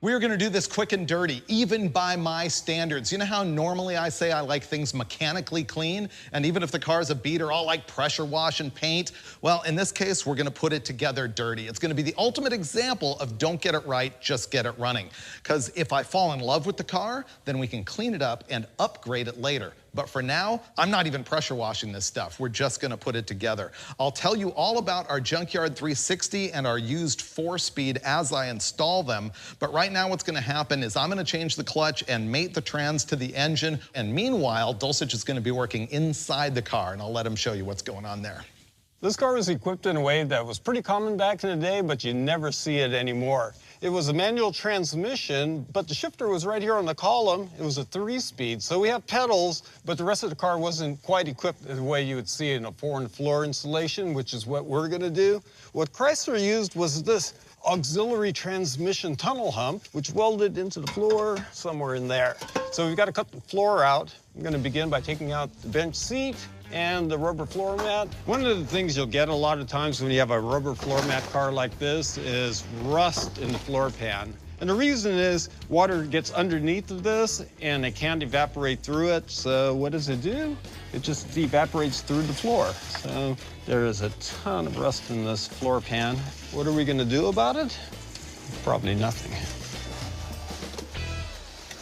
We're gonna do this quick and dirty, even by my standards. You know how normally I say I like things mechanically clean, and even if the car's a beater, I'll like pressure wash and paint? Well, in this case, we're gonna put it together dirty. It's gonna be the ultimate example of don't get it right, just get it running. Because if I fall in love with the car, then we can clean it up and upgrade it later. But for now, I'm not even pressure washing this stuff. We're just gonna put it together. I'll tell you all about our Junkyard 360 and our used 4-speed as I install them. But right now what's gonna happen is I'm gonna change the clutch and mate the trans to the engine. And meanwhile, Dulcich is gonna be working inside the car, and I'll let him show you what's going on there. This car was equipped in a way that was pretty common back in the day, but you never see it anymore. It was a manual transmission, but the shifter was right here on the column. It was a 3-speed, so we have pedals, but the rest of the car wasn't quite equipped the way you would see it in a 4-in-floor installation, which is what we're gonna do. What Chrysler used was this auxiliary transmission tunnel hump, which welded into the floor somewhere in there. So we've got to cut the floor out. I'm going to begin by taking out the bench seat and the rubber floor mat. One of the things you'll get a lot of times when you have a rubber floor mat car like this is rust in the floor pan. And the reason is water gets underneath of this and it can't evaporate through it. So what does it do? It just evaporates through the floor. So there is a ton of rust in this floor pan. What are we gonna do about it? Probably nothing.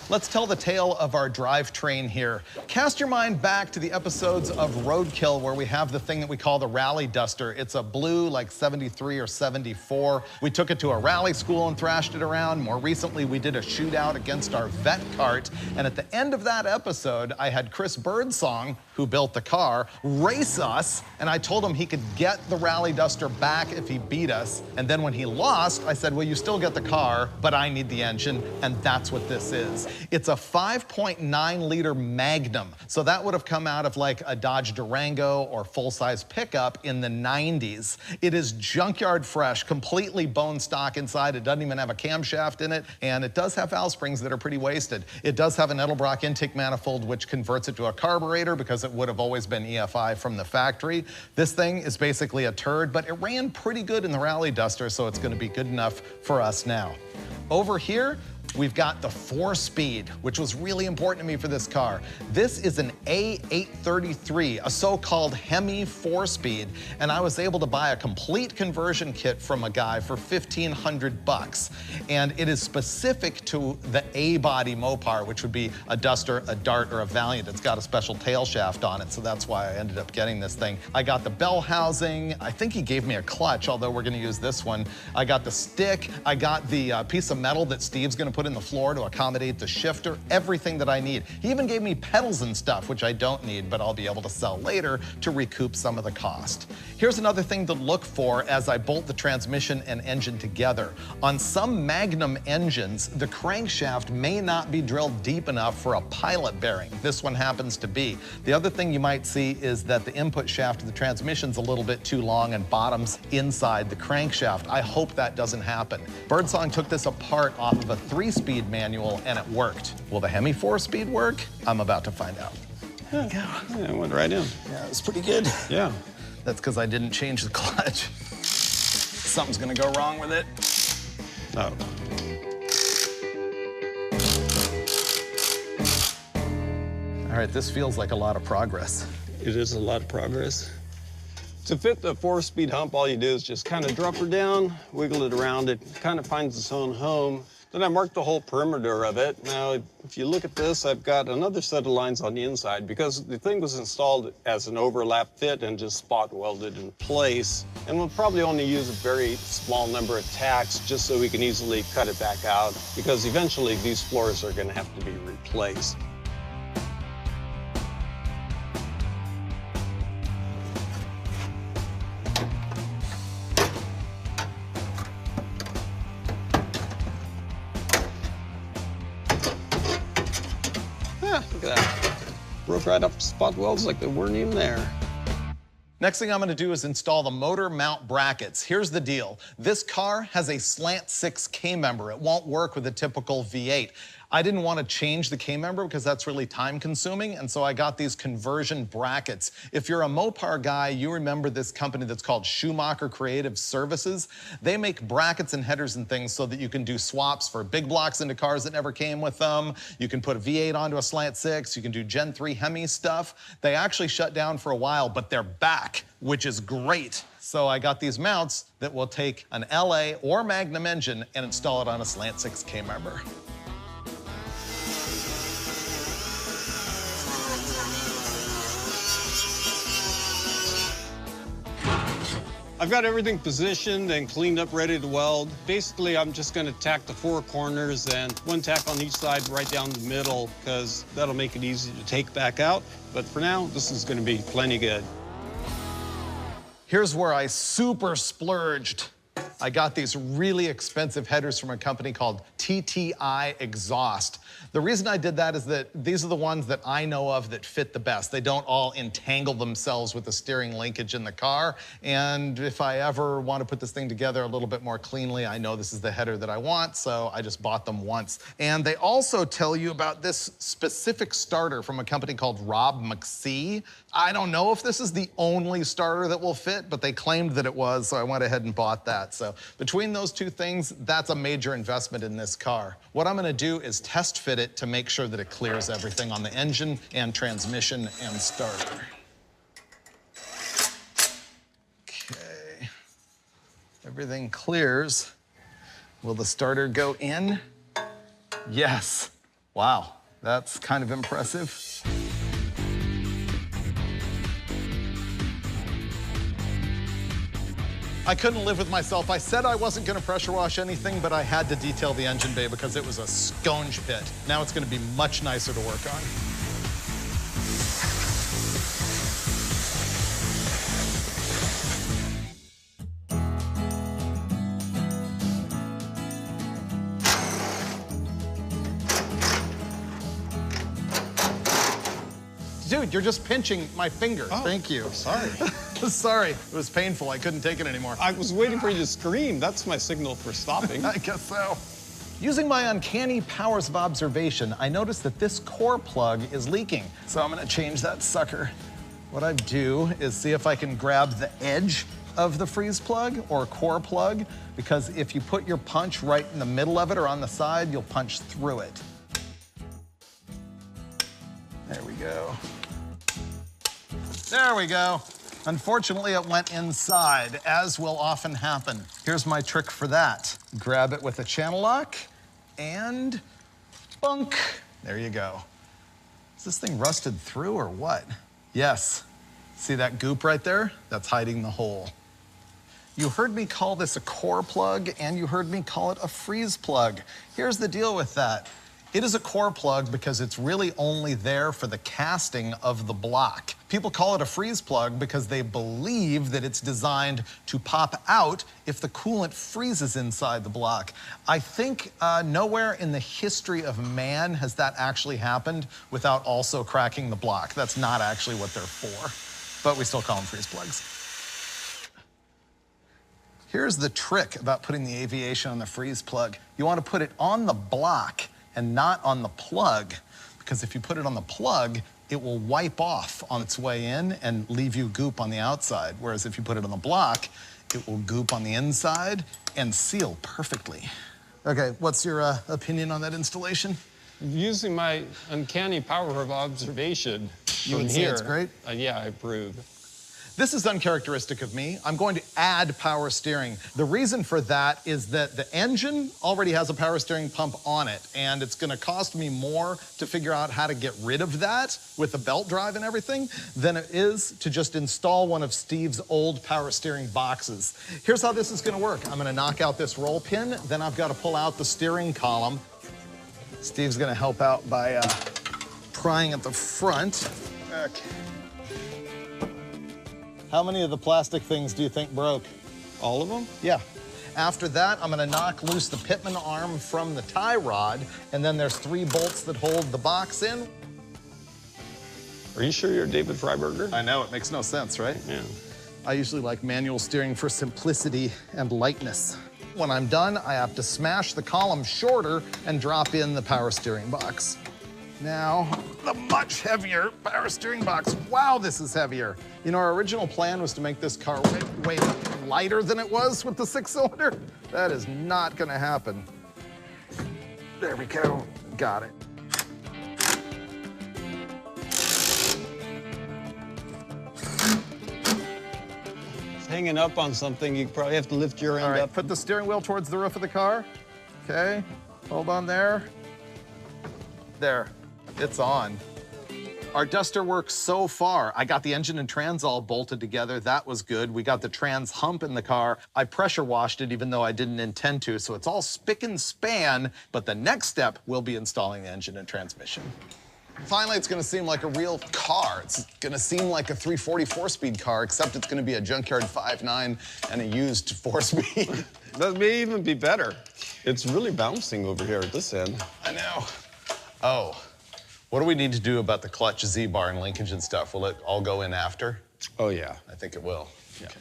Let's tell the tale of our drivetrain here. Cast your mind back to the episodes of Roadkill where we have the thing that we call the Rally Duster. It's a blue, like 73 or 74. We took it to a rally school and thrashed it around. More recently, we did a shootout against our vet cart. And at the end of that episode, I had Chris Birdsong, who built the car, race us. And I told him he could get the Rally Duster back if he beat us. And then when he lost, I said, well, you still get the car, but I need the engine. And that's what this is. It's a 5.9-liter Magnum. So that would have come out of like a Dodge Durango or full-size pickup in the 90s. It is junkyard fresh, completely bone stock inside. It doesn't even have a camshaft in it. And it does have valve springs that are pretty wasted. It does have an Edelbrock intake manifold, which converts it to a carburetor because it would have always been EFI from the factory. This thing is basically a turd, but it ran pretty good in the Rally Duster, so it's gonna be good enough for us now. Over here, we've got the 4-speed, which was really important to me for this car. This is an A833, a so-called Hemi 4-speed, and I was able to buy a complete conversion kit from a guy for $1,500. And it is specific to the A-body Mopar, which would be a Duster, a Dart, or a Valiant. It's got a special tail shaft on it, so that's why I ended up getting this thing. I got the bell housing. I think he gave me a clutch, although we're gonna use this one. I got the stick. I got the piece of metal that Steve's gonna put in the floor to accommodate the shifter, everything that I need. He even gave me pedals and stuff, which I don't need, but I'll be able to sell later to recoup some of the cost. Here's another thing to look for as I bolt the transmission and engine together. On some Magnum engines, the crankshaft may not be drilled deep enough for a pilot bearing. This one happens to be. The other thing you might see is that the input shaft of the transmission's a little bit too long and bottoms inside the crankshaft. I hope that doesn't happen. Birdsong took this apart off of a 3-speed manual and it worked. Will the Hemi 4-speed work? I'm about to find out. Yeah, it went right in. Yeah, it was pretty good. Yeah. That's because I didn't change the clutch. Something's gonna go wrong with it. No. All right, this feels like a lot of progress. It is a lot of progress. To fit the 4-speed hump, all you do is just kind of drop her down, wiggle it around. It kind of finds its own home. Then I marked the whole perimeter of it. Now, if you look at this, I've got another set of lines on the inside because the thing was installed as an overlap fit and just spot welded in place. And we'll probably only use a very small number of tacks just so we can easily cut it back out because eventually these floors are going to have to be replaced. Look at that. Broke right up spot welds like they weren't even there. Next thing I'm gonna do is install the motor mount brackets. Here's the deal. This car has a slant 6 K-member. It won't work with a typical V8. I didn't want to change the K-member because that's really time consuming, and so I got these conversion brackets. If you're a Mopar guy, you remember this company that's called Schumacher Creative Services. They make brackets and headers and things so that you can do swaps for big blocks into cars that never came with them. You can put a V8 onto a slant 6. You can do Gen 3 Hemi stuff. They actually shut down for a while, but they're back, which is great. So I got these mounts that will take an LA or Magnum engine and install it on a slant 6 K-member. I've got everything positioned and cleaned up, ready to weld. Basically, I'm just gonna tack the 4 corners and 1 tack on each side right down the middle, because that'll make it easy to take back out. But for now, this is gonna be plenty good. Here's where I super splurged. I got these really expensive headers from a company called TTI Exhaust. The reason I did that is that these are the ones that I know of that fit the best. They don't all entangle themselves with the steering linkage in the car. And if I ever want to put this thing together a little bit more cleanly, I know this is the header that I want, so I just bought them once. And they also tell you about this specific starter from a company called Rob McSee. I don't know if this is the only starter that will fit, but they claimed that it was, so I went ahead and bought that. So between those two things, that's a major investment in this car. What I'm gonna do is test fit it to make sure that it clears everything on the engine and transmission and starter. Okay, everything clears. Will the starter go in? Yes. Wow, that's kind of impressive. I couldn't live with myself. I said I wasn't gonna pressure wash anything, but I had to detail the engine bay because it was a sconge pit. Now it's gonna be much nicer to work on. Dude, you're just pinching my finger. Oh, thank you. Sorry. Sorry, it was painful. I couldn't take it anymore. I was waiting for you to scream. That's my signal for stopping. I guess so. Using my uncanny powers of observation, I noticed that this core plug is leaking. So I'm gonna change that sucker. What I do is see if I can grab the edge of the freeze plug or core plug, because if you put your punch right in the middle of it or on the side, you'll punch through it. There we go. There we go. Unfortunately, it went inside, as will often happen. Here's my trick for that. Grab it with a channel lock and bunk. There you go. Is this thing rusted through or what? Yes. See that goop right there? That's hiding the hole. You heard me call this a core plug, and you heard me call it a freeze plug. Here's the deal with that. It is a core plug because it's really only there for the casting of the block. People call it a freeze plug because they believe that it's designed to pop out if the coolant freezes inside the block. I think nowhere in the history of man has that actually happened without also cracking the block. That's not actually what they're for, but we still call them freeze plugs. Here's the trick about putting the aviation on the freeze plug. You want to put it on the block and not on the plug, because if you put it on the plug, it will wipe off on its way in and leave you goop on the outside. Whereas if you put it on the block, it will goop on the inside and seal perfectly. Okay, what's your opinion on that installation? Using my uncanny power of observation You would say it's great? Yeah, I approve. This is uncharacteristic of me. I'm going to add power steering. The reason for that is that the engine already has a power steering pump on it, and it's gonna cost me more to figure out how to get rid of that with the belt drive and everything than it is to just install one of Steve's old power steering boxes. Here's how this is gonna work. I'm gonna knock out this roll pin, then I've gotta pull out the steering column. Steve's gonna help out by prying at the front. Okay. How many of the plastic things do you think broke? All of them? Yeah. After that, I'm gonna knock loose the pitman arm from the tie rod, and then there's 3 bolts that hold the box in. Are you sure you're David Freiberger? I know, it makes no sense, right? Yeah. I usually like manual steering for simplicity and lightness. When I'm done, I have to smash the column shorter and drop in the power steering box. Now, the much heavier power steering box. Wow, this is heavier. You know, our original plan was to make this car way lighter than it was with the 6-cylinder. That is not gonna happen. There we go, got it. It's hanging up on something, you probably have to lift your end up. Put the steering wheel towards the roof of the car. Okay, hold on there. There, it's on. Our duster works so far. I got the engine and trans all bolted together. That was good. We got the trans hump in the car. I pressure washed it even though I didn't intend to, so it's all spick and span, but the next step will be installing the engine and transmission. Finally, it's gonna seem like a real car. It's gonna seem like a 340 4-speed car, except it's gonna be a junkyard 5.9 and a used 4-speed. That may even be better. It's really bouncing over here at this end. I know. Oh, what do we need to do about the clutch Z-bar and linkage and stuff? Will it all go in after? Oh, yeah. I think it will. Yeah. Okay.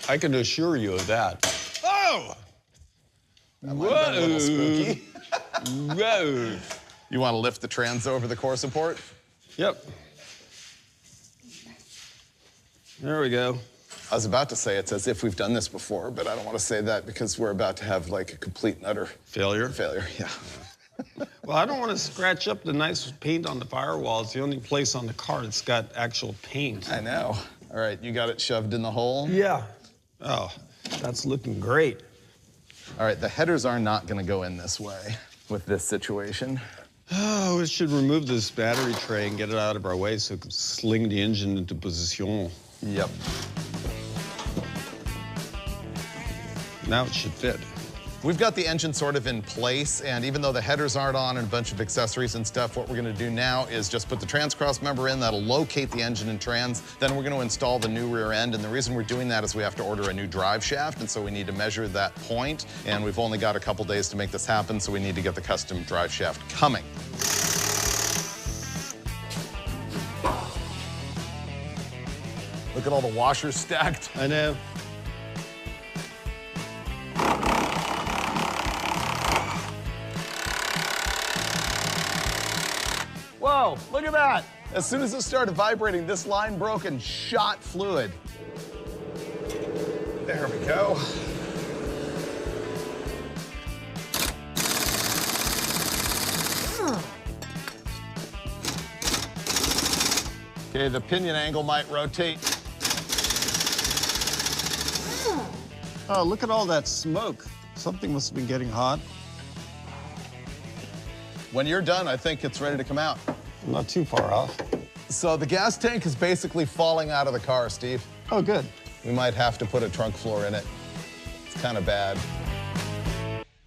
I can assure you of that. Oh! That might have been a little spooky. Whoa! You want to lift the trans over the core support? Yep. There we go. I was about to say it's as if we've done this before, but I don't want to say that because we're about to have like a complete and utter failure. Yeah. Well, I don't want to scratch up the nice paint on the firewall. It's the only place on the car that's got actual paint. I know. All right, you got it shoved in the hole? Yeah. Oh, that's looking great. All right, the headers are not going to go in this way with this situation. Oh, we should remove this battery tray and get it out of our way so it can sling the engine into position. Yep. Now it should fit. We've got the engine sort of in place, and even though the headers aren't on and a bunch of accessories and stuff, what we're gonna do now is just put the trans cross member in. That'll locate the engine and trans. Then we're gonna install the new rear end, and the reason we're doing that is we have to order a new drive shaft, and so we need to measure that point, and we've only got a couple days to make this happen, so we need to get the custom drive shaft coming. Look at all the washers stacked. I know. Whoa, look at that. As soon as it started vibrating, this line broke and shot fluid. There we go. Okay, the pinion angle might rotate. Oh, look at all that smoke. Something must have been getting hot. When you're done, I think it's ready to come out. I'm not too far off. So the gas tank is basically falling out of the car, Steve. Oh, good. We might have to put a trunk floor in it. It's kind of bad.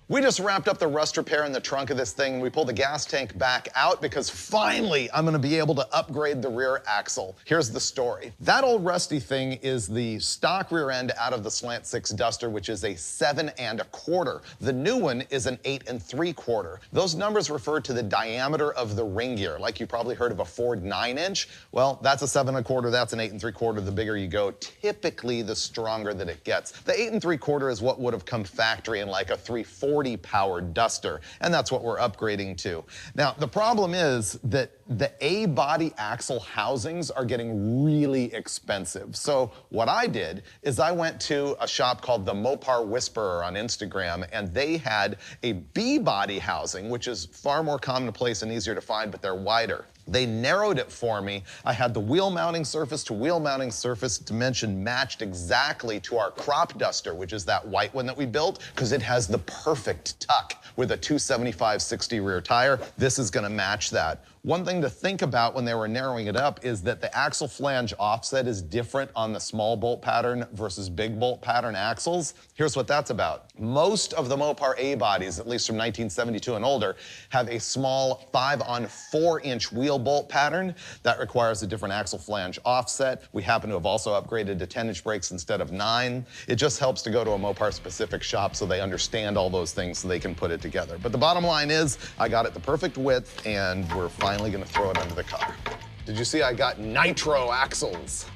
We just wrapped up the rust repair in the trunk of this thing. We pulled the gas tank back out because finally I'm gonna be able to upgrade the rear axle. Here's the story. That old rusty thing is the stock rear end out of the Slant 6 Duster, which is a 7 1/4. The new one is an 8 3/4. Those numbers refer to the diameter of the ring gear. Like you probably heard of a Ford 9-inch. Well, that's a 7 1/4, that's an 8 3/4. The bigger you go, typically the stronger that it gets. The 8 3/4 is what would have come factory in like a 340 powered Duster, and that's what we're upgrading to. Now, the problem is that the A-body axle housings are getting really expensive. So what I did is I went to a shop called the Mopar Whisperer on Instagram, and they had a B-body housing, which is far more commonplace and easier to find, but they're wider. They narrowed it for me. I had the wheel mounting surface to wheel mounting surface dimension matched exactly to our crop duster, which is that white one that we built, because it has the perfect tuck with a 275/60 rear tire. This is gonna match that. One thing to think about when they were narrowing it up is that the axle flange offset is different on the small bolt pattern versus big bolt pattern axles. Here's what that's about. Most of the Mopar A bodies, at least from 1972 and older, have a small 5-on-4-inch wheel bolt pattern. That requires a different axle flange offset. We happen to have also upgraded to 10-inch brakes instead of 9. It just helps to go to a Mopar specific shop so they understand all those things so they can put it together. But the bottom line is I got it the perfect width and we're finally gonna throw it under the car. Did you see I got nitro axles?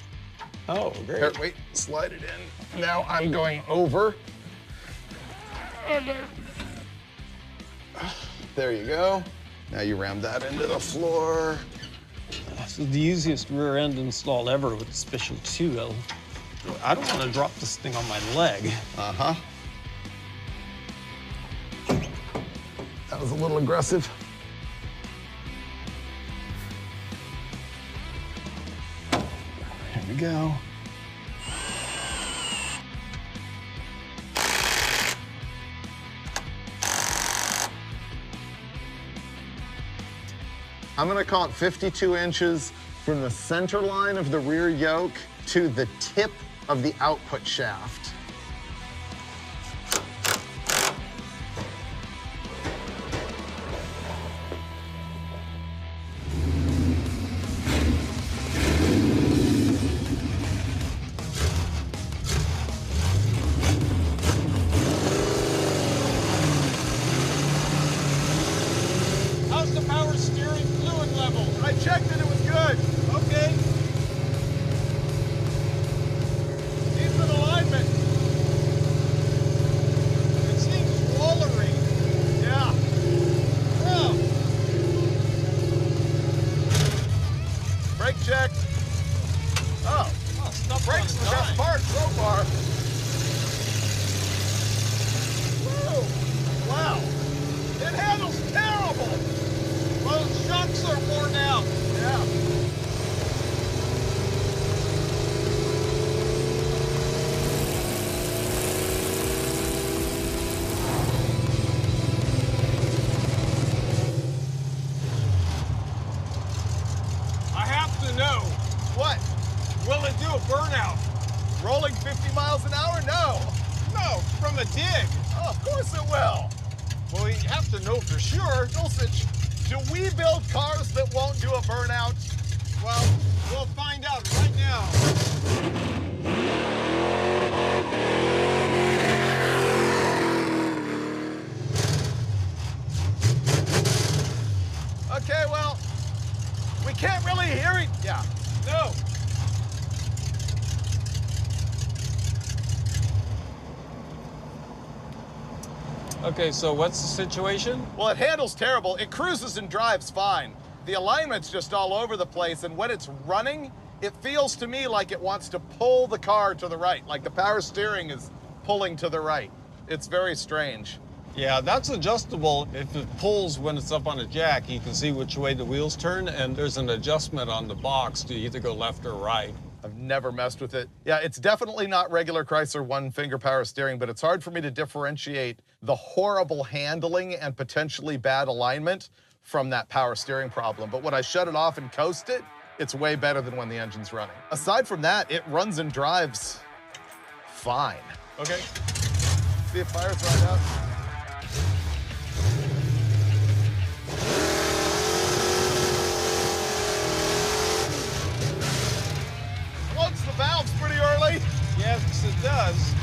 Oh, great. Here, wait, slide it in. Now I'm going over. There you go. Now you ram that into the floor. This is the easiest rear end install ever with Special 2. I don't want to drop this thing on my leg. Uh-huh. That was a little aggressive. Here we go. I'm gonna call it 52 inches from the center line of the rear yoke to the tip of the output shaft. How's the power steering fluid level? I checked it was good. Okay. Decent alignment. It seems wallery. Yeah. Oh. Brake check. Oh, Oh, stuff brakes on the best dime. part so far. Whoa. Wow. It handles terrible. Both shocks are worn out. Yeah. I have to know, What? will it do a burnout? Rolling 50 miles an hour? No. No, from a dig. Oh, of course it will. Well, you have to know for sure. Dulcich, do we build cars that won't do a burnout? Well, we'll find out right now. Okay, well, we can't really hear it. Yeah. No. Okay, so what's the situation? Well, it handles terrible. It cruises and drives fine. The alignment's just all over the place, and when it's running, it feels to me like it wants to pull the car to the right, like the power steering is pulling to the right. It's very strange. Yeah, that's adjustable. If it pulls when it's up on a jack, you can see which way the wheels turn, and there's an adjustment on the box to either go left or right. I've never messed with it. Yeah, it's definitely not regular Chrysler one-finger power steering, but it's hard for me to differentiate the horrible handling and potentially bad alignment from that power steering problem. But when I shut it off and coast it, it's way better than when the engine's running. Aside from that, it runs and drives fine. Okay. See if fire's right out. Floats the valves pretty early. Yes, it does.